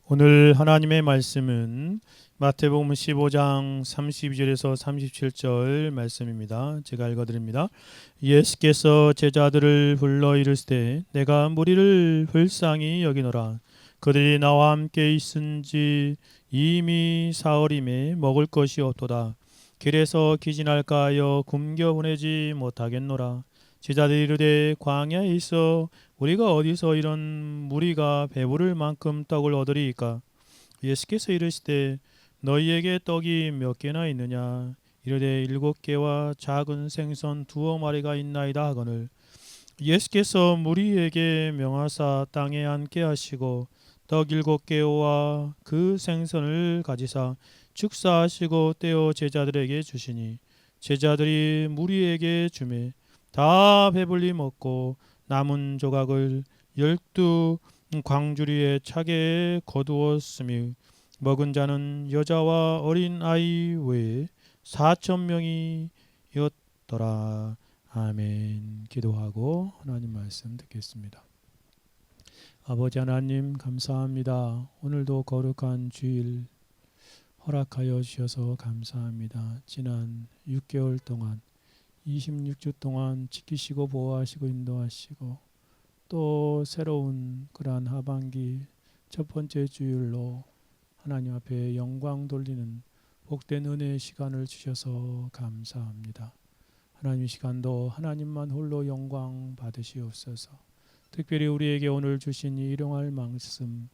오늘 하나님의 말씀은 마태복음 15장 32절에서 37절 말씀입니다. 제가 읽어드립니다. 예수께서 제자들을 불러 이르시되 내가 무리를 불쌍히 여기노라. 그들이 나와 함께 있은지 이미 사흘임에 먹을 것이 없도다. 길에서 기진할까 하여 굶겨 보내지 못하겠노라. 제자들이 이르되 광야에 있어 우리가 어디서 이런 무리가 배부를 만큼 떡을 얻으리이까? 예수께서 이르시되 너희에게 떡이 몇 개나 있느냐? 이르되 7개와 작은 생선 2마리가 있나이다 하거늘. 예수께서 무리에게 명하사 땅에 앉게 하시고 떡 7개와 그 생선을 가지사 축사하시고 떼어 제자들에게 주시니 제자들이 무리에게 주매 다 배불리 먹고 남은 조각을 12 광주리에 차게 거두었으며 먹은 자는 여자와 어린 아이 외에 4,000명이었더라. 아멘. 기도하고 하나님 말씀 듣겠습니다. 아버지 하나님 감사합니다. 오늘도 거룩한 주일 허락하여 주셔서 감사합니다. 지난 6개월 동안 26주 동안 지키시고 보호하시고 인도하시고 또 새로운 그러한 하반기 첫 번째 주일로 하나님 앞에 영광 돌리는 복된 은혜의 시간을 주셔서 감사합니다. 하나님 시간도 하나님만 홀로 영광 받으시옵소서. 특별히 우리에게 오늘 주신 이 일용할 말씀,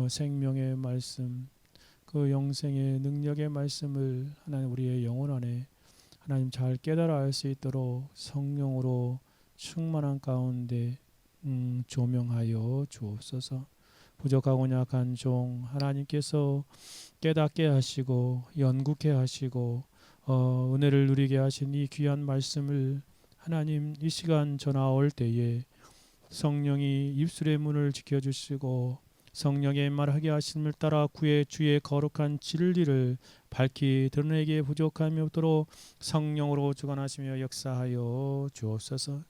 생명의 말씀, 그 영생의 능력의 말씀을 하나님 우리의 영혼 안에 하나님 잘 깨달아 알 수 있도록 성령으로 충만한 가운데 조명하여 주옵소서. 부족하고 약한 종 하나님께서 깨닫게 하시고 연구케 하시고 은혜를 누리게 하신 이 귀한 말씀을 하나님 이 시간 전하올 때에 성령이 입술의 문을 지켜주시고 성령의 말하게 하심을 따라 구의 주의 거룩한 진리를 밝히 드러내기에 부족함이 없도록 성령으로 주관하시며 역사하여 주옵소서.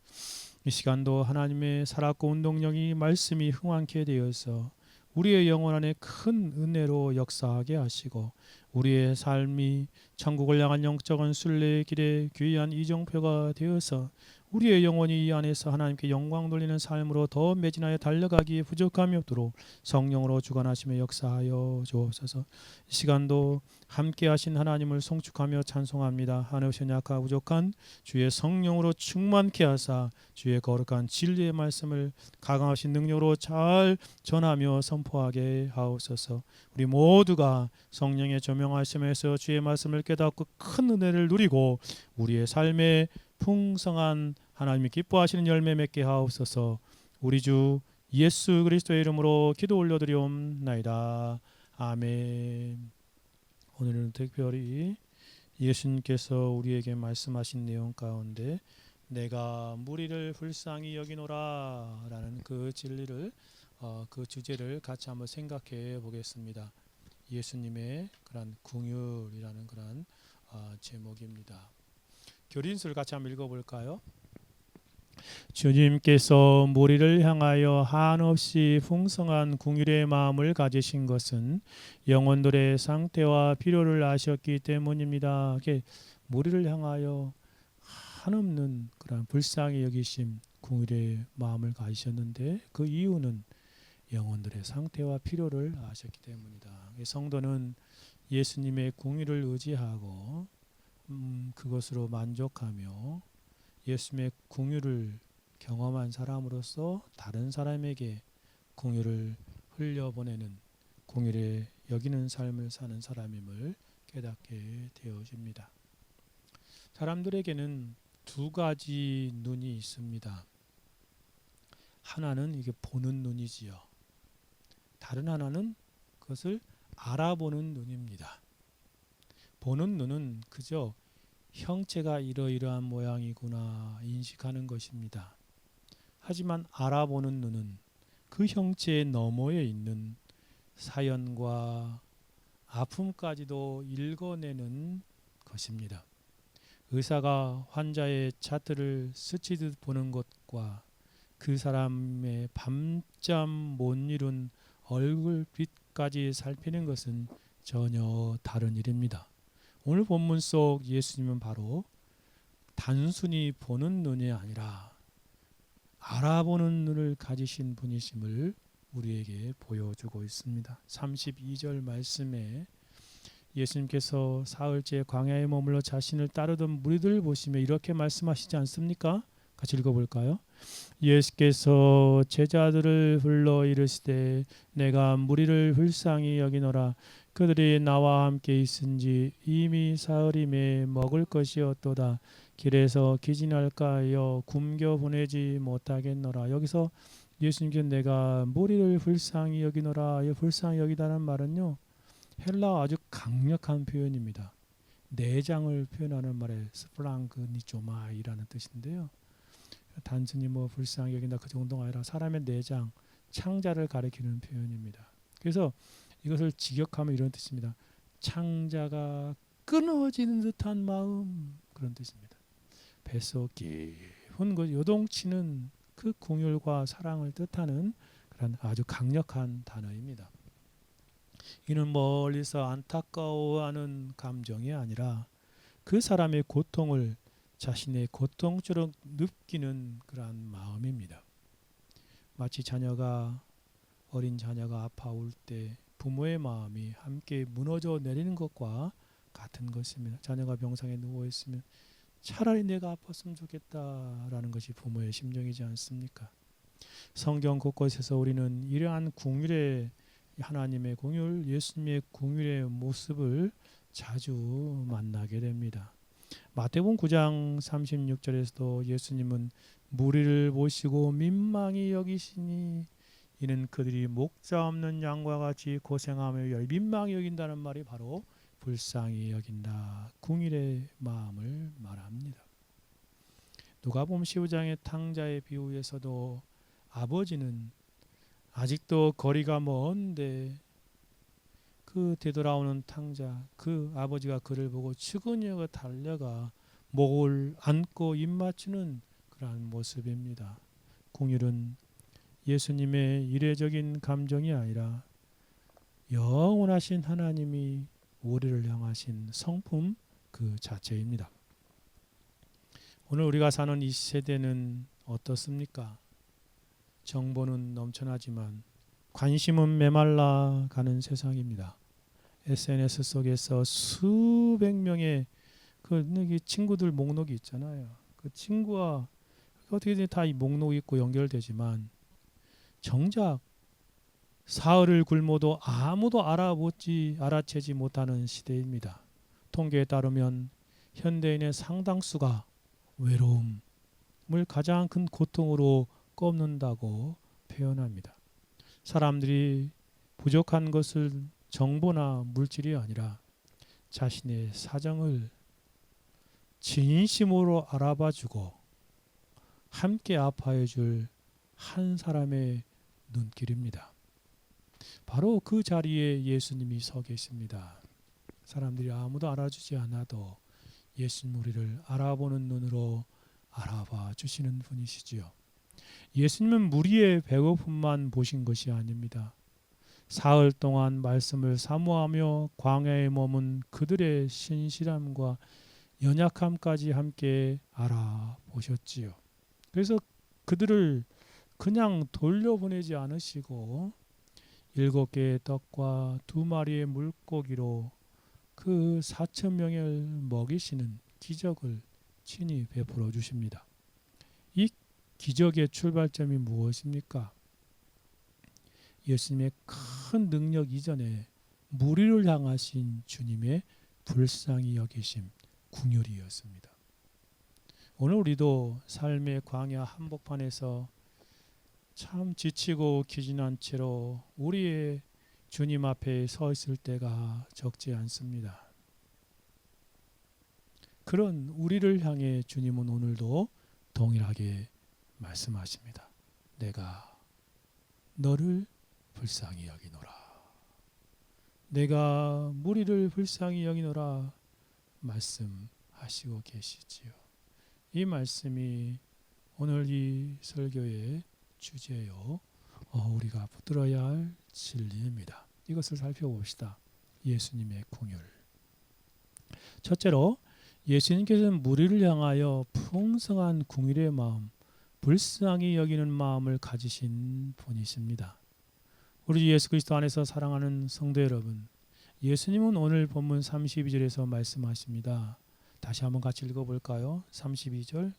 이 시간도 하나님의 살았고 운동력이 말씀이 흥왕케 되어서 우리의 영혼 안에 큰 은혜로 역사하게 하시고 우리의 삶이 천국을 향한 영적인 순례의 길에 귀한 이정표가 되어서 우리의 영혼이 이 안에서 하나님께 영광 돌리는 삶으로 더 매진하여 달려가기에 부족함이 없도록 성령으로 주관하시며 역사하여 주옵소서. 이 시간도 함께 하신 하나님을 송축하며 찬송합니다. 하늘신 약하고 부족한 주의 성령으로 충만케 하사 주의 거룩한 진리의 말씀을 가강하신 능력으로 잘 전하며 선포하게 하옵소서. 우리 모두가 성령의 조명하심에서 주의 말씀을 깨닫고 큰 은혜를 누리고 우리의 삶에 풍성한 하나님이 기뻐하시는 열매 맺게 하옵소서. 우리 주 예수 그리스도의 이름으로 기도 올려드리옵나이다. 아멘. 오늘은 특별히 예수님께서 우리에게 말씀하신 내용 가운데 내가 무리를 불쌍히 여기노라 라는 그 진리를 그 주제를 같이 한번 생각해 보겠습니다. 예수님의 그런 긍휼이라는 그런 제목입니다. 교린수를 같이 한번 읽어볼까요? 주님께서 무리를 향하여 한없이 풍성한 긍휼의 마음을 가지신 것은 영혼들의 상태와 필요를 아셨기 때문입니다. 무리를 향하여 한없는 그런 불쌍히 여기심 긍휼의 마음을 가지셨는데 그 이유는 영혼들의 상태와 필요를 아셨기 때문이다. 성도는 예수님의 긍휼을 의지하고 그것으로 만족하며 예수님의 긍휼을 경험한 사람으로서 다른 사람에게 긍휼을 흘려보내는 긍휼에 여기는 삶을 사는 사람임을 깨닫게 되어집니다. 사람들에게는 두 가지 눈이 있습니다. 하나는 이게 보는 눈이지요. 다른 하나는 그것을 알아보는 눈입니다. 보는 눈은 그저 형체가 이러이러한 모양이구나 인식하는 것입니다. 하지만 알아보는 눈은 그 형체의 너머에 있는 사연과 아픔까지도 읽어내는 것입니다. 의사가 환자의 차트를 스치듯 보는 것과 그 사람의 밤잠 못 이룬 얼굴빛까지 살피는 것은 전혀 다른 일입니다. 오늘 본문 속 예수님은 바로 단순히 보는 눈이 아니라 알아보는 눈을 가지신 분이심을 우리에게 보여주고 있습니다. 32절 말씀에 예수님께서 사흘째 광야에 머물러 자신을 따르던 무리들을 보시며 이렇게 말씀하시지 않습니까? 같이 읽어볼까요? 예수께서 제자들을 불러 이르시되 내가 무리를 불쌍히 여기노라. 그들이 나와 함께 있은지 이미 사흘임에 먹을 것이 없도다. 길에서 기진할까 하여 굶겨 보내지 못하겠노라. 여기서 예수님께서 내가 무리를 불쌍히 여기노라. 이 불쌍히 여기다는 말은요, 헬라어 아주 강력한 표현입니다. 내장을 표현하는 말에 스플랑그니조마이라는 뜻인데요. 단순히 뭐 불쌍히 여긴다 그 정도가 아니라 사람의 내장, 창자를 가리키는 표현입니다. 그래서 이것을 직역하면 이런 뜻입니다. 창자가 끊어지는 듯한 마음, 그런 뜻입니다. 뱃속 깊은 그 요동치는 그 긍휼과 사랑을 뜻하는 그런 아주 강력한 단어입니다. 이는 멀리서 안타까워하는 감정이 아니라 그 사람의 고통을 자신의 고통처럼 느끼는 그러한 마음입니다. 마치 어린 자녀가 아파올 때 부모의 마음이 함께 무너져 내리는 것과 같은 것입니다. 자녀가 병상에 누워 있으면 차라리 내가 아팠으면 좋겠다라는 것이 부모의 심정이지 않습니까? 성경 곳곳에서 우리는 이러한 긍휼의 하나님의 긍휼, 예수님의 긍휼의 모습을 자주 만나게 됩니다. 마태복음 9장 36절에서도 예수님은 무리를 보시고 민망히 여기시니 이는 그들이 목자 없는 양과 같이 고생하며 민망히 여긴다는 말이 바로 불쌍히 여긴다, 긍휼의 마음을 말합니다. 누가복음 15장의 탕자의 비유에서도 아버지는 아직도 거리가 먼데 그 되돌아오는 탕자, 그 아버지가 그를 보고 측은히 달려가 목을 안고 입맞추는 그러한 모습입니다. 긍휼은 예수님의 이례적인 감정이 아니라 영원하신 하나님이 우리를 향하신 성품 그 자체입니다. 오늘 우리가 사는 이 세대는 어떻습니까? 정보는 넘쳐나지만 관심은 메말라 가는 세상입니다. SNS 속에서 수백 명의 그 친구들 목록이 있잖아요. 그 친구와 어떻게든 다 이 목록이 있고 연결되지만 정작 사흘을 굶어도 아무도 알아채지 못하는 시대입니다. 통계에 따르면 현대인의 상당수가 외로움을 가장 큰 고통으로 꼽는다고 표현합니다. 사람들이 부족한 것을 정보나 물질이 아니라 자신의 사정을 진심으로 알아봐주고 함께 아파해줄 한 사람의 눈길입니다. 바로 그 자리에 예수님이 서 계십니다. 사람들이 아무도 알아주지 않아도 예수님 우리를 알아보는 눈으로 알아봐 주시는 분이시지요. 예수님은 무리의 배고픔만 보신 것이 아닙니다. 사흘 동안 말씀을 사모하며 광야에 머문 그들의 신실함과 연약함까지 함께 알아보셨지요. 그래서 그들을 그냥 돌려보내지 않으시고 7개의 떡과 2마리의 물고기로 그 4,000명을 먹이시는 기적을 친히 베풀어 주십니다. 이 기적의 출발점이 무엇입니까? 예수님의 큰 능력 이전에 무리를 향하신 주님의 불쌍히 여기심, 긍휼이었습니다. 오늘 우리도 삶의 광야 한복판에서 참 지치고 기진한 채로 우리의 주님 앞에 서 있을 때가 적지 않습니다. 그런 우리를 향해 주님은 오늘도 동일하게 말씀하십니다. 내가 너를 불쌍히 여기노라. 내가 무리를 불쌍히 여기노라 말씀하시고 계시지요. 이 말씀이 오늘 이 설교의 주제요. 우리가 붙들어야 할 진리입니다. 이것을 살펴봅시다. 예수님의 긍휼. 첫째로 예수님께서는 무리를 향하여 풍성한 긍휼의 마음, 불쌍히 여기는 마음을 가지신 분이십니다. 우리 예수 그리스도 안에서 사랑하는 성도 여러분, 예수님은 오늘 본문 32절에서 말씀하십니다. 다시 한번 같이 읽어볼까요? 32절.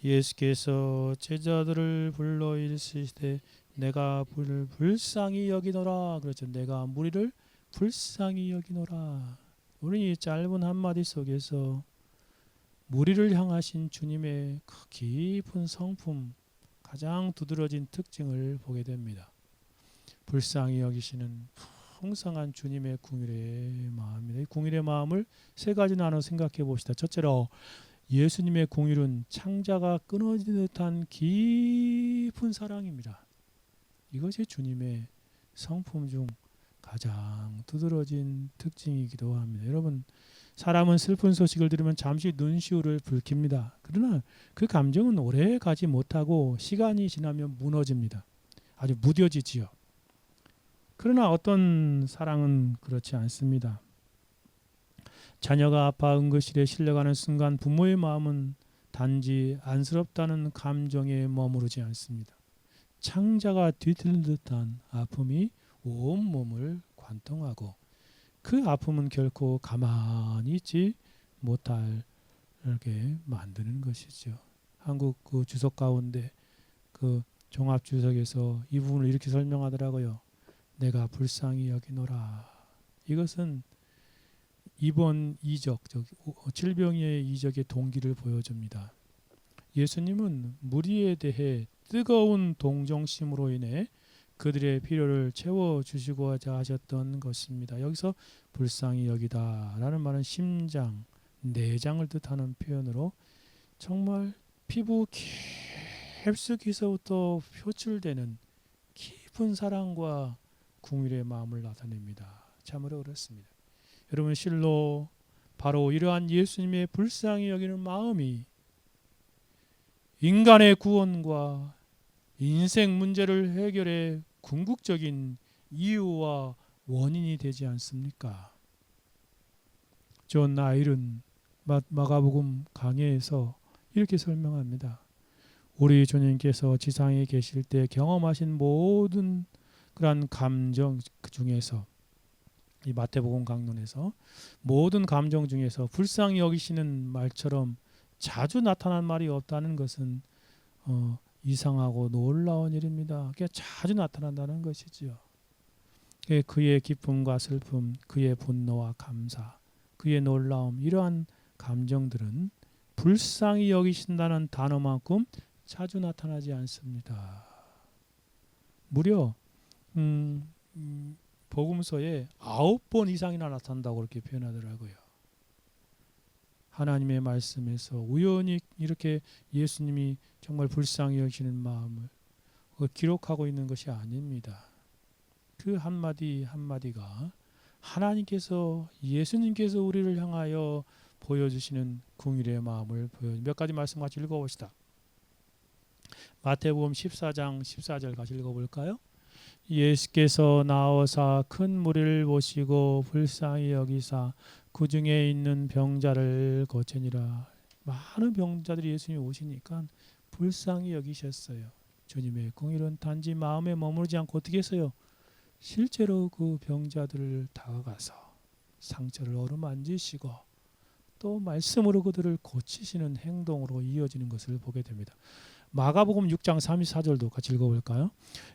예수께서 제자들을 불러 이르시되 내가 불쌍히 여기노라. 그렇죠. 내가 무리를 불쌍히 여기노라. 우리 이 짧은 한마디 속에서 무리를 향하신 주님의 깊은 성품, 가장 두드러진 특징을 보게 됩니다. 불쌍히 여기시는 풍성한 주님의 긍휼의 마음입니다. 이 긍휼의 마음을 세 가지 나눠 생각해 봅시다. 첫째로 예수님의 긍휼은 창자가 끊어지는 듯한 깊은 사랑입니다. 이것이 주님의 성품 중 가장 두드러진 특징이기도 합니다. 여러분, 사람은 슬픈 소식을 들으면 잠시 눈시울을 붉힙니다. 그러나 그 감정은 오래 가지 못하고 시간이 지나면 무너집니다. 아주 무뎌지지요. 그러나 어떤 사랑은 그렇지 않습니다. 자녀가 아파 응급실에 실려가는 순간 부모의 마음은 단지 안쓰럽다는 감정에 머무르지 않습니다. 창자가 뒤틀린 듯한 아픔이 온몸을 관통하고 그 아픔은 결코 가만히 있지 못하게 만드는 것이죠. 한국 그 주석 가운데 그 종합 주석에서 이 부분을 이렇게 설명하더라고요. 내가 불쌍히 여기노라. 이것은 입원 이적, 질병의 이적의 동기를 보여줍니다. 예수님은 무리에 대해 뜨거운 동정심으로 인해 그들의 필요를 채워주시고자 하셨던 것입니다. 여기서 불쌍히 여기다라는 말은 심장, 내장을 뜻하는 표현으로 정말 피부 깊숙이서부터 표출되는 깊은 사랑과 긍휼의 마음을 나타냅니다. 참으로 그렇습니다. 여러분, 실로 바로 이러한 예수님의 불쌍히 여기는 마음이 인간의 구원과 인생 문제를 해결해 궁극적인 이유와 원인이 되지 않습니까? 존 아일은 마가복음 강해에서 이렇게 설명합니다. 우리 주님께서 지상에 계실 때 경험하신 모든 그러한 감정 중에서, 이 마태복음 강론에서 모든 감정 중에서 불쌍히 여기시는 말처럼 자주 나타난 말이 없다는 것은 이상하고 놀라운 일입니다. 그게 자주 나타난다는 것이지요. 그의 기쁨과 슬픔, 그의 분노와 감사, 그의 놀라움, 이러한 감정들은 불쌍히 여기신다는 단어만큼 자주 나타나지 않습니다. 무려 복음서에 9번 이상이나 나타난다고 그렇게 표현하더라고요. 하나님의 말씀에서 우연히 이렇게 예수님이 정말 불쌍히 여기시는 마음을 기록하고 있는 것이 아닙니다. 그 한마디 한마디가 하나님께서, 예수님께서 우리를 향하여 보여주시는 긍휼의 마음을 몇 가지 말씀 같이 읽어봅시다. 마태복음 14장 14절 같이 읽어볼까요? 예수께서 나오사 큰 무리를 보시고 불쌍히 여기사 그 중에 있는 병자를 고치니라. 많은 병자들이 예수님이 오시니까 불쌍히 여기셨어요. 주님의 긍휼은 단지 마음에 머무르지 않고 어떻게 했어요? 실제로 그 병자들을 다가가서 상처를 어루만지시고 또 말씀으로 그들을 고치시는 행동으로 이어지는 것을 보게 됩니다. 마가복음 6장 34절도 같이 읽어볼까요?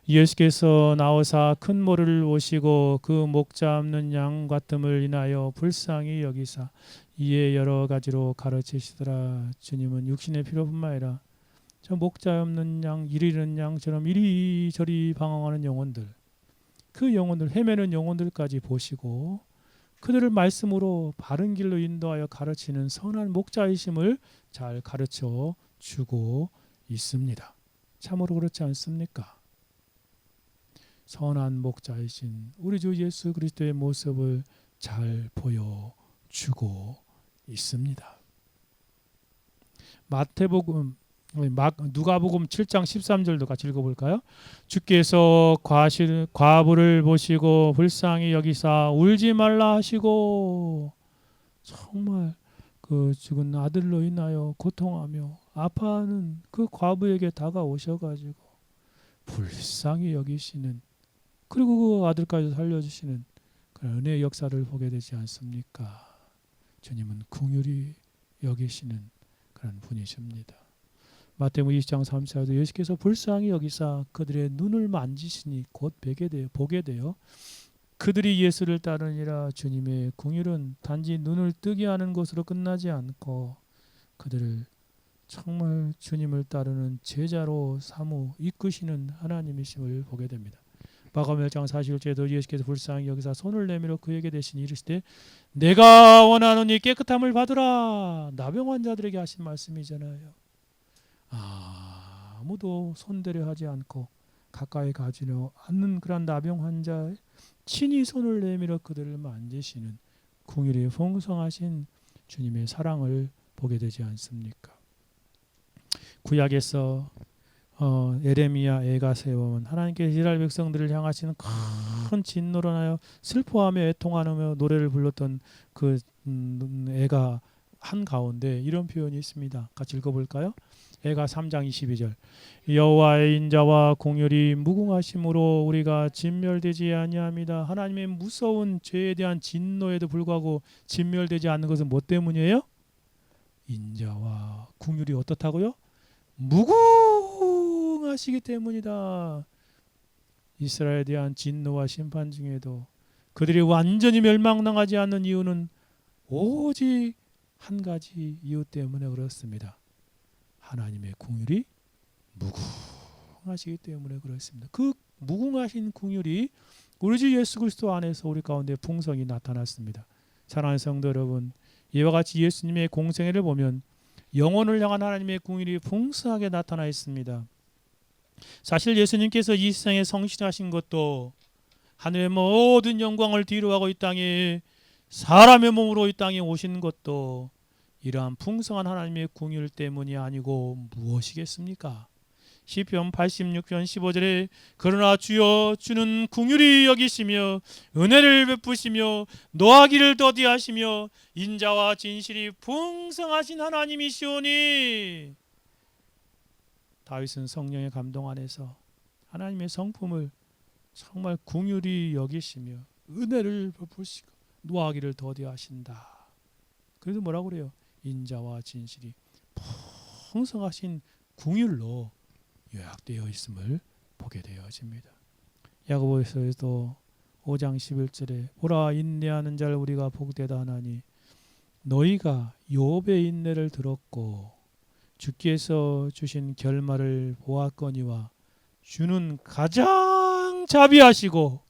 예수께서 나오사 큰 모를 오시고 그 목자 없는 양과 뜸을 인하여 불쌍히 여기사 이에 여러 가지로 가르치시더라. 주님은 육신의 필요뿐만 아니라 저 목자 없는 양, 일 잃은 양처럼 이리저리 방황하는 영혼들, 그 영혼들, 헤매는 영혼들까지 보시고 그들을 말씀으로 바른 길로 인도하여 가르치는 선한 목자이심을 잘 가르쳐 주고 있습니다. 참으로 그렇지 않습니까? 선한 목자이신 우리 주 예수 그리스도의 모습을 잘 보여주고 있습니다. 마태복음 누가복음 7장 13절도 같이 읽어볼까요? 주께서 과부를 보시고 불쌍히 여기사 울지 말라 하시고, 정말 그 죽은 아들로 인하여 고통하며 아파하는 그 과부에게 다가오셔가지고 불쌍히 여기시는, 그리고 그 아들까지 살려주시는 그런 은혜의 역사를 보게 되지 않습니까? 주님은 긍휼히 여기시는 그런 분이십니다. 마태복음 20장 34절도 예수께서 불쌍히 여기사 그들의 눈을 만지시니 곧 보게 되어 그들이 예수를 따르니라. 주님의 긍휼은 단지 눈을 뜨게 하는 것으로 끝나지 않고 그들을 정말 주님을 따르는 제자로 삼어 이끄시는 하나님이심을 보게 됩니다. 마가복음 1장 41절에도 예수께서 불쌍히 여기사 손을 내밀어 그에게 대신 이르시되 내가 원하노니 깨끗함을 받으라. 나병 환자들에게 하신 말씀이잖아요. 아무도 손대려 하지 않고 가까이 가지려 않는 그런 나병 환자에 친히 손을 내밀어 그들을 만지시는 긍휼이 풍성하신 주님의 사랑을 보게 되지 않습니까? 구약에서 에레미야 애가 세운 하나님께서 이스라엘 백성들을 향하시는 큰 진노로 하여 슬퍼하며 애통하며 노래를 불렀던 그 애가 한 가운데 이런 표현이 있습니다. 같이 읽어볼까요? 애가 3장 22절 여호와의 인자와 긍휼이 무궁하심으로 우리가 진멸되지 아니함이다. 하나님의 무서운 죄에 대한 진노에도 불구하고 진멸되지 않는 것은 뭐 때문이에요? 인자와 긍휼이 어떻다고요? 무궁하시기 때문이다. 이스라엘에 대한 진노와 심판 중에도 그들이 완전히 멸망당하지 않는 이유는 오직 한 가지 이유 때문에 그렇습니다. 하나님의 긍휼이 무궁하시기 때문에 그렇습니다. 그 무궁하신 긍휼이 우리 주 예수 그리스도 안에서 우리 가운데 풍성히 나타났습니다. 사랑하는 성도 여러분, 이와 같이 예수님의 공생애를 보면 영혼을 향한 하나님의 긍휼이 풍성하게 나타나 있습니다. 사실 예수님께서 이 세상에 성실하신 것도 하늘의 모든 영광을 뒤로하고 이 땅에 사람의 몸으로 이 땅에 오신 것도 이러한 풍성한 하나님의 긍휼 때문이 아니고 무엇이겠습니까? 시편 86편 15절에 그러나 주여 주는 긍휼히 여기시며 은혜를 베푸시며 노하기를 더디하시며 인자와 진실이 풍성하신 하나님이시오니. 다윗은 성령의 감동 안에서 하나님의 성품을 정말 긍휼히 여기시며 은혜를 베푸시고 노하기를 더디하신다. 그래서 뭐라고 그래요? 인자와 진실이 풍성하신 긍휼로 요약되어 있음을 보게 되어집니다. 야고보서에도 5장 11절에 보라 인내하는 자를 우리가 복되다 하나니 너희가 욥의 인내를 들었고 주께서 주신 결말을 보았거니와 주는 가장 자비하시고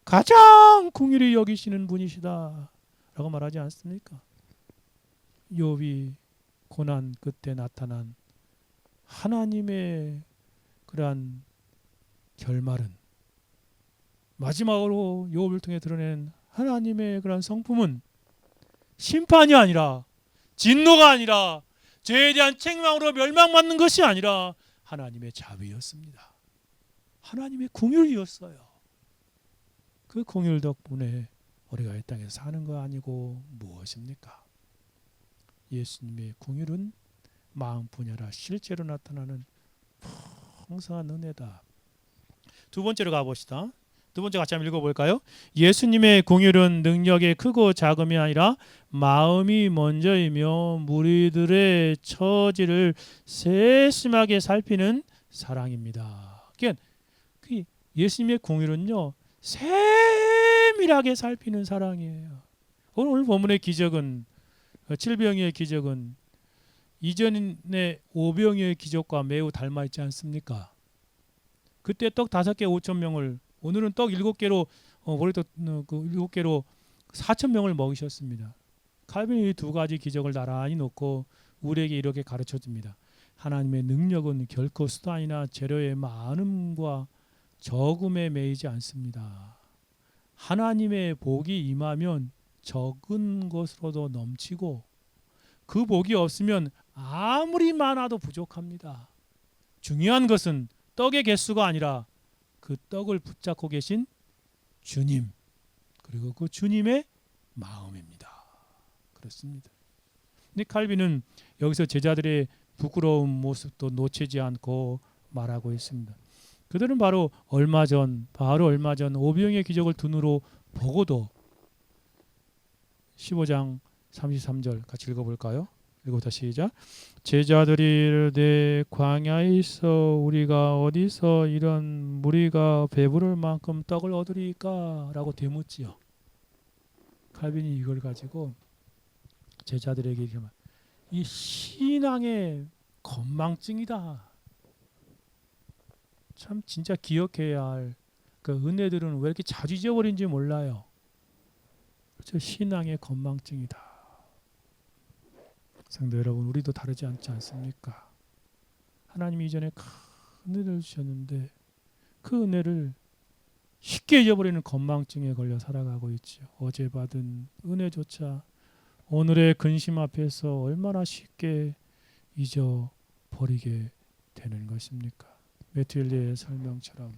가장 긍휼히 여기시는 분이시다 라고 말하지 않습니까? 욥이 고난 끝에 나타난 하나님의 그러한 결말은, 마지막으로 욥을 통해 드러낸 하나님의 그러한 성품은 심판이 아니라 진노가 아니라 죄에 대한 책망으로 멸망받는 것이 아니라 하나님의 자비였습니다. 하나님의 긍휼이었어요. 그 긍휼 덕분에 우리가 이 땅에서 사는 거 아니고 무엇입니까? 예수님의 긍휼은 마음 분야라 실제로 나타나는 풍성한 은혜다. 두 번째로 가봅시다. 두 번째 같이 한번 읽어볼까요? 예수님의 긍휼은 능력이 크고 작음이 아니라 마음이 먼저이며 무리들의 처지를 세심하게 살피는 사랑입니다. 그러니까 예수님의 긍휼은요 세밀하게 살피는 사랑이에요. 오늘 본문의 기적은 칠병이의 기적은 이전의 오병이의 기적과 매우 닮아 있지 않습니까? 그때 떡 5개 5천 명을, 오늘은 떡 7개로 머리떡 7개로 4천 명을 먹이셨습니다. 칼빈이 두 가지 기적을 나란히 놓고 우리에게 이렇게 가르쳐 줍니다. 하나님의 능력은 결코 수단이나 재료의 많음과 적음에 매이지 않습니다. 하나님의 복이 임하면 적은 것으로도 넘치고 그 복이 없으면 아무리 많아도 부족합니다. 중요한 것은 떡의 개수가 아니라 그 떡을 붙잡고 계신 주님, 그리고 그 주님의 마음입니다. 그렇습니다. 근데 칼빈은 여기서 제자들의 부끄러운 모습도 놓치지 않고 말하고 있습니다. 그들은 바로 얼마 전 오병의 기적을 눈으로 보고도 15장 33절 같이 읽어볼까요? 읽어보자 시작. 제자들이 이르되 광야에 있어 우리가 어디서 이런 무리가 배부를 만큼 떡을 얻으리까? 라고 되묻지요. 칼빈이 이걸 가지고 제자들에게 이렇게 말, 이 신앙의 건망증이다. 참 진짜 기억해야 할 그 은혜들은 왜 이렇게 자주 잊어버린지 몰라요. 그렇죠? 신앙의 건망증이다. 성도 여러분, 우리도 다르지 않지 않습니까? 하나님이 이전에 큰 은혜를 주셨는데 그 은혜를 쉽게 잊어버리는 건망증에 걸려 살아가고 있죠. 어제 받은 은혜조차 오늘의 근심 앞에서 얼마나 쉽게 잊어버리게 되는 것입니까? 메튠리의 설명처럼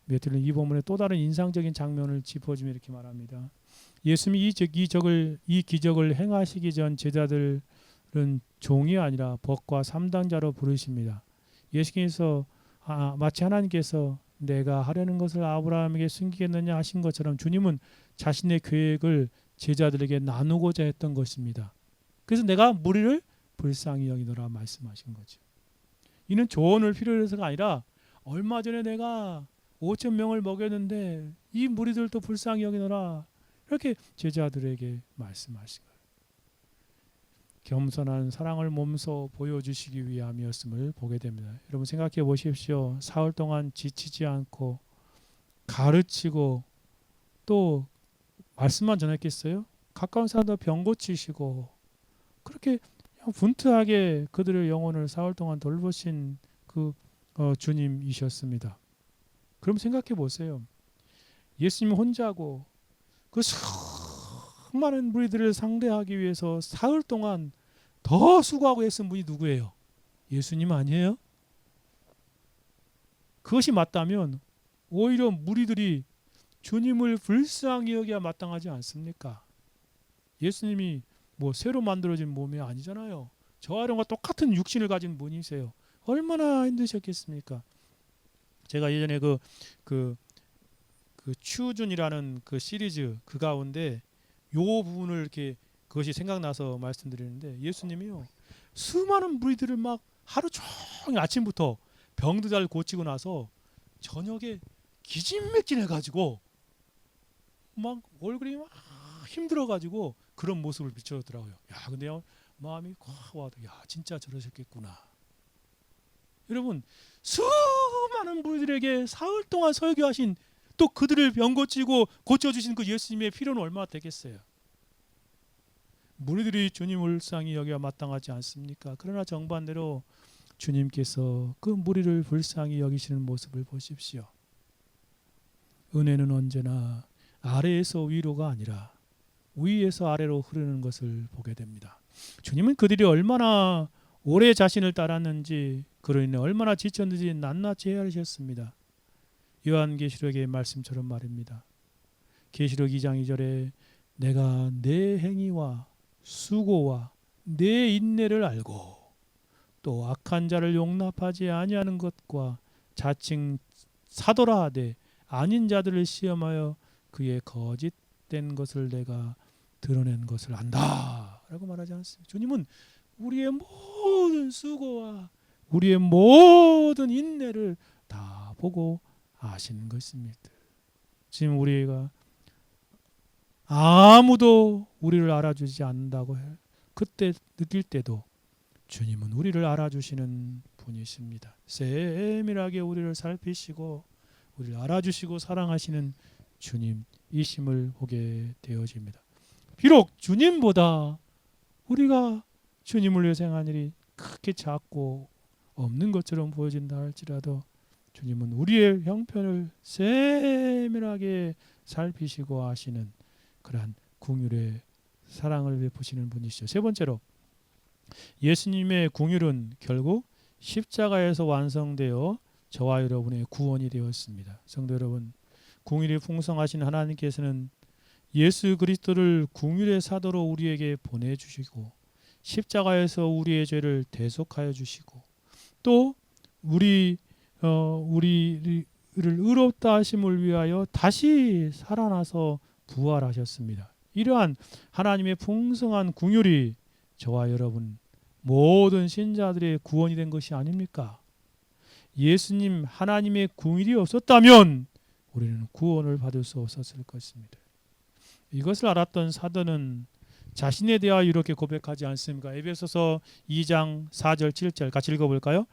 메튠리 이 본문의 또 다른 인상적인 장면을 짚어주며 이렇게 말합니다. 예수님이 이 기적을 행하시기 전 제자들은 종이 아니라 법과 삼당자로 부르십니다. 예수님께서 마치 하나님께서 내가 하려는 것을 아브라함에게 숨기겠느냐 하신 것처럼 주님은 자신의 계획을 제자들에게 나누고자 했던 것입니다. 그래서 내가 무리를 불쌍히 여기노라 말씀하신 거죠. 이는 조언을 필요로 해서가 아니라 얼마 전에 내가 5천 명을 먹였는데 이 무리들도 불쌍히 여기노라 이렇게 제자들에게 말씀하신 거예요. 겸손한 사랑을 몸소 보여주시기 위함이었음을 보게 됩니다. 여러분 생각해 보십시오. 사흘 동안 지치지 않고 가르치고 또 말씀만 전했겠어요? 가까운 사람도 병 고치시고 그렇게 분투하게 그들의 영혼을 사흘 동안 돌보신 그 주님이셨습니다. 그럼 생각해 보세요. 예수님 혼자고 그 수많은 무리들을 상대하기 위해서 사흘 동안 더 수고하고 애쓴 분이 누구예요? 예수님 아니에요? 그것이 맞다면 오히려 무리들이 주님을 불쌍히 여겨야 마땅하지 않습니까? 예수님이 뭐 새로 만들어진 몸이 아니잖아요. 저와 이런과 똑같은 육신을 가진 분이세요. 얼마나 힘드셨겠습니까? 제가 예전에 그 추준이라는 그 시리즈 그 가운데 요 부분을 이렇게 그것이 생각나서 말씀드리는데 예수님이요 수많은 무리들을 막 하루 종일 아침부터 병도 잘 고치고 나서 저녁에 기진맥진해 가지고 막 얼굴이 막 힘들어 가지고 그런 모습을 비춰더라고요. 야 근데요 마음이 확 와도 야 진짜 저러셨겠구나. 여러분 수많은 무리들에게 사흘 동안 설교하신 또 그들을 병 고치고 고쳐주신 그 예수님의 필요는 얼마나 되겠어요. 무리들이 주님을 불쌍히 여겨야 마땅하지 않습니까? 그러나 정반대로 주님께서 그 무리를 불쌍히 여기시는 모습을 보십시오. 은혜는 언제나 아래에서 위로가 아니라 위에서 아래로 흐르는 것을 보게 됩니다. 주님은 그들이 얼마나 오래 자신을 따랐는지 그로 인해 얼마나 지쳤는지 낱낱이 헤아리셨습니다. 요한계시록의 말씀처럼 말입니다. 계시록 2장 2절에 내가 내 행위와 수고와 내 인내를 알고 또 악한 자를 용납하지 아니하는 것과 자칭 사도라 하되 아닌 자들을 시험하여 그의 거짓된 것을 내가 드러낸 것을 안다 라고 말하지 않습니다. 주님은 우리의 모든 수고와 우리의 모든 인내를 다 보고 아시는 것입니다. 지금 우리가 아무도 우리를 알아주지 않는다고 해 그때 느낄 때도 주님은 우리를 알아주시는 분이십니다. 세밀하게 우리를 살피시고 우리를 알아주시고 사랑하시는 주님이심을 보게 되어집니다. 비록 주님보다 우리가 주님을 위해 행한 일이 크게 작고 없는 것처럼 보여진다 할지라도 주님은 우리의 형편을 세밀하게 살피시고 아시는 그러한 긍휼의 사랑을 베푸시는 분이시죠. 세 번째로 예수님의 궁율은 결국 십자가에서 완성되어 저와 여러분의 구원이 되었습니다. 성도 여러분, 궁율이 풍성하신 하나님께서는 예수 그리스도를 궁율의 사도로 우리에게 보내주시고 십자가에서 우리의 죄를 대속하여 주시고 또 우리를 의롭다 하심을 위하여 다시 살아나서 부활하셨습니다. 이러한 하나님의 풍성한 궁율이 저와 여러분 모든 신자들의 구원이 된 것이 아닙니까? 예수님 하나님의 궁율이 없었다면 우리는 구원을 받을 수 없었을 것입니다. 이것을 알았던 사도는 자신에 대하여 이렇게 고백하지 않습니까? 에베소서 2장 4절 7절 같이 읽어볼까요?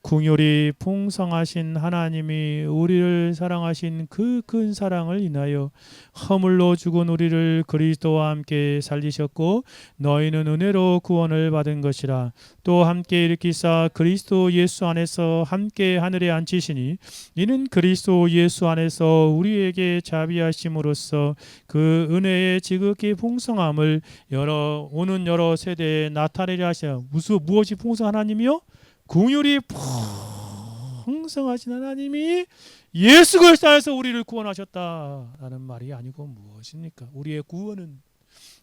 궁율이 풍성하신 하나님이 우리를 사랑하신 그 큰 사랑을 인하여 허물로 죽은 우리를 그리스도와 함께 살리셨고 너희는 은혜로 구원을 받은 것이라. 또 함께 일으키사 그리스도 예수 안에서 함께 하늘에 앉히시니 이는 그리스도 예수 안에서 우리에게 자비하심으로써 그 은혜의 지극히 풍성함을 오는 여러 세대에 나타내려 하시오. 무엇이 풍성한 하나님이요? 궁율이 풍성하신 하나님이 예수 그리스도 안에서 우리를 구원하셨다라는 말이 아니고 무엇입니까? 우리의 구원은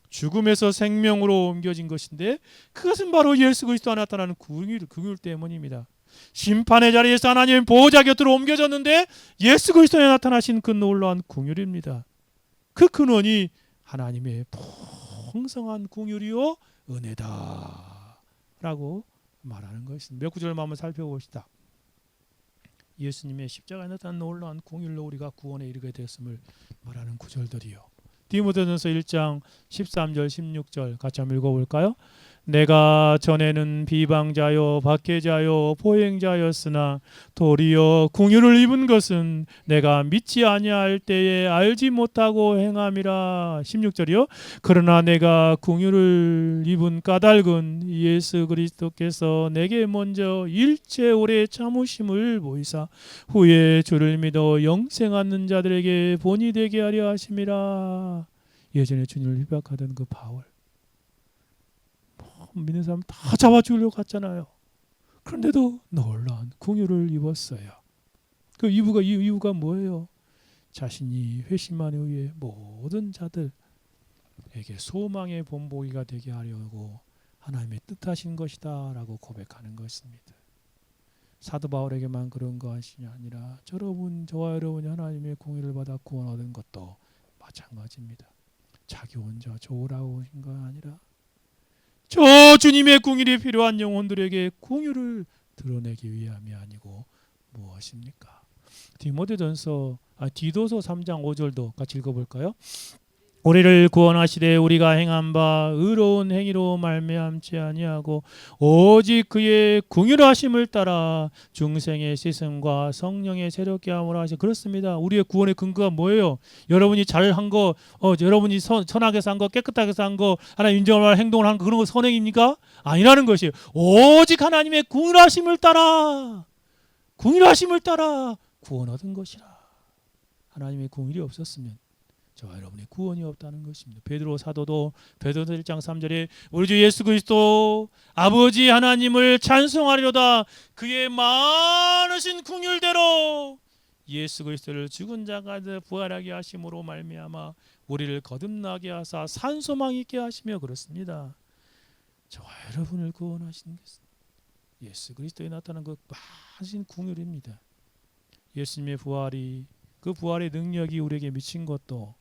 죽음에서 생명으로 옮겨진 것인데 그것은 바로 예수 그리스도 안에 나타나는 궁율 때문입니다. 심판의 자리에서 하나님 보호자 곁으로 옮겨졌는데 예수 그리스도에 나타나신 그 놀라운 궁율입니다. 그 근원이 하나님의 풍성한 궁율이요 은혜다라고 말하는 것입니다. 몇 구절만 한번 살펴봅시다. 예수님의 십자가에 나타난 놀라운 궁율로 우리가 구원에 이르게 되었음을 말하는 구절들이요. 디모데전서 1장 13절 16절 같이 한번 읽어볼까요? 내가 전에는 비방자요 박해자요 포행자였으나 도리어 궁율을 입은 것은 내가 믿지 아니할 때에 알지 못하고 행함이라. 16절이요. 그러나 내가 궁율을 입은 까닭은 예수 그리스도께서 내게 먼저 일체 오래 참으심을 보이사 후에 주를 믿어 영생 얻는 자들에게 본이 되게 하려 하심이라. 예전에 주님을 비박하던 그 바울, 믿는 사람 다 잡아 죽이려고 갔잖아요. 그런데도 놀라운 궁율을 입었어요. 그 이유가 뭐예요? 자신이 회심만에 의해 모든 자들에게 소망의 본보기가 되게 하려고 하나님의 뜻하신 것이다 라고 고백하는 것입니다. 사도 바울에게만 그런 것이 아니라 저와 여러분이 하나님의 궁율을 받아 구원 얻은 것도 마찬가지입니다. 자기 혼자 좋으라고 하신 거 아니라 저 주님의 궁율이 필요한 영혼들에게 궁율을 드러내기 위함이 아니고 무엇입니까? 디도서 3장 5절도 같이 읽어볼까요? 우리를 구원하시되 우리가 행한 바 의로운 행위로 말미암지 아니하고 오직 그의 궁율하심을 따라 중생의 씻음과 성령의 새롭게 함으로 하시. 그렇습니다. 우리의 구원의 근거가 뭐예요? 여러분이 잘한 거, 여러분이 선하게 산 거, 깨끗하게 산 거, 하나님 인정할 행동을 한 거, 그런 거 선행입니까? 아니라는 것이에요. 오직 하나님의 궁율하심을 따라 구원 얻은 것이라. 하나님의 궁율이 없었으면 저와 여러분의 구원이 없다는 것입니다. 베드로 사도도 베드로서 1장 3절에 우리 주 예수 그리스도 아버지 하나님을 찬송하리로다. 그의 많으신 궁율대로 예수 그리스도를 죽은 자 가운데 부활하게 하심으로 말미암아 우리를 거듭나게 하사 산소망 있게 하시며. 그렇습니다. 저와 여러분을 구원하신 것은 예수 그리스도에 나타난 그 많으신 궁율입니다. 예수님의 부활이, 그 부활의 능력이 우리에게 미친 것도,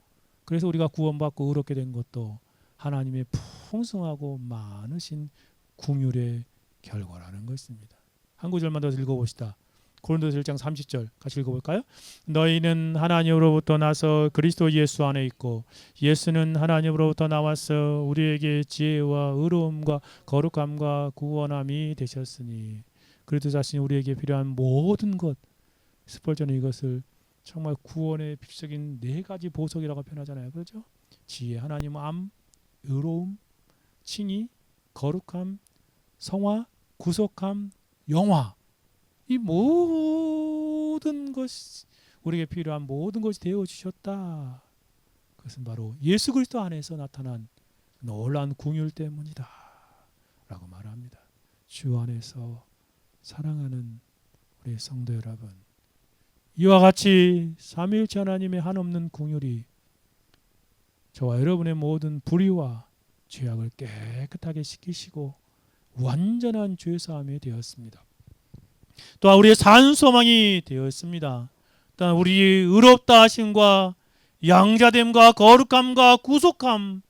그래서 우리가 구원받고 의롭게 된 것도 하나님의 풍성하고 많으신 궁율의 결과라는 것입니다. 한 구절만 더 읽어봅시다. 고린도서 1장 30절 같이 읽어볼까요? 너희는 하나님으로부터 나서 그리스도 예수 안에 있고 예수는 하나님으로부터 나와서 우리에게 지혜와 의로움과 거룩함과 구원함이 되셨으니. 그리스도 자신이 우리에게 필요한 모든 것, 스펄전은 이것을 정말 구원의 필수적인 4가지 보석이라고 표현하잖아요. 그렇죠? 지혜, 하나님 암, 의로움, 칭의, 거룩함, 성화, 구속함, 영화. 이 모든 것이, 우리에게 필요한 모든 것이 되어 주셨다. 그것은 바로 예수 그리스도 안에서 나타난 놀라운 궁율 때문이다. 라고 말합니다. 주 안에서 사랑하는 우리 성도 여러분, 이와 같이 삼위일체 하나님의 한없는 긍휼이 저와 여러분의 모든 불의와 죄악을 깨끗하게 씻기시고 완전한 죄사함이 되었습니다. 또한 우리의 산소망이 되었습니다. 또한 우리의 의롭다 하심과 양자됨과 거룩함과 구속함,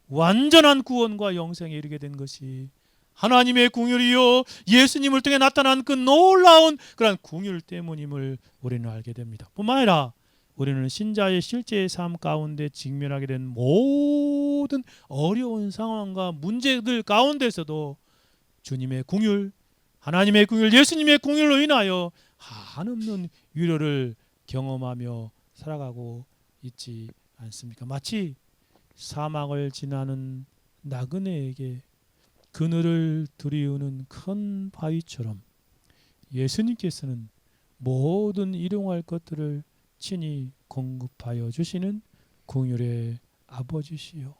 완전한 구원과 영생에 이르게 된 것이 하나님의 긍휼이요 예수님을 통해 나타난 그 놀라운 그런 긍휼 때문임을 우리는 알게 됩니다. 뿐만 아니라 우리는 신자의 실제의 삶 가운데 직면하게 된 모든 어려운 상황과 문제들 가운데서도 주님의 긍휼, 하나님의 긍휼, 예수님의 긍휼로 인하여 한없는 위로를 경험하며 살아가고 있지 않습니까? 마치 사막을 지나는 나그네에게 그늘을 들이우는 큰 바위처럼 예수님께서는 모든 일용할 것들을 친히 공급하여 주시는 긍휼의 아버지시요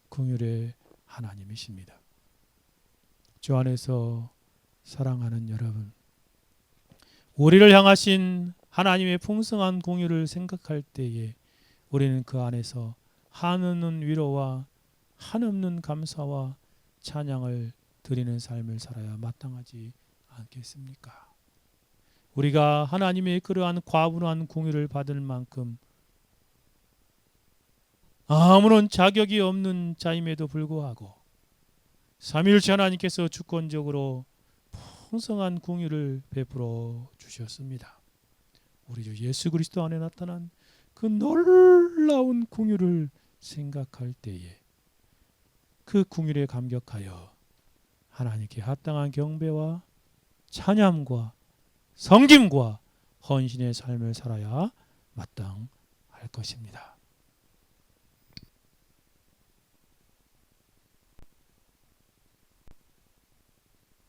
긍휼의 하나님이십니다. 주 안에서 사랑하는 여러분, 우리를 향하신 하나님의 풍성한 긍휼을 생각할 때에 우리는 그 안에서 한없는 위로와 한없는 감사와 찬양을 드리는 삶을 살아야 마땅하지 않겠습니까? 우리가 하나님의 그러한 과분한 긍휼을 받을 만큼 아무런 자격이 없는 자임에도 불구하고 삼위일체 하나님께서 주권적으로 풍성한 긍휼을 베풀어 주셨습니다. 우리 주 예수 그리스도 안에 나타난 그 놀라운 긍휼을 생각할 때에 그 긍휼에 감격하여 하나님께 합당한 경배와 찬양과 성김과 헌신의 삶을 살아야 마땅할 것입니다.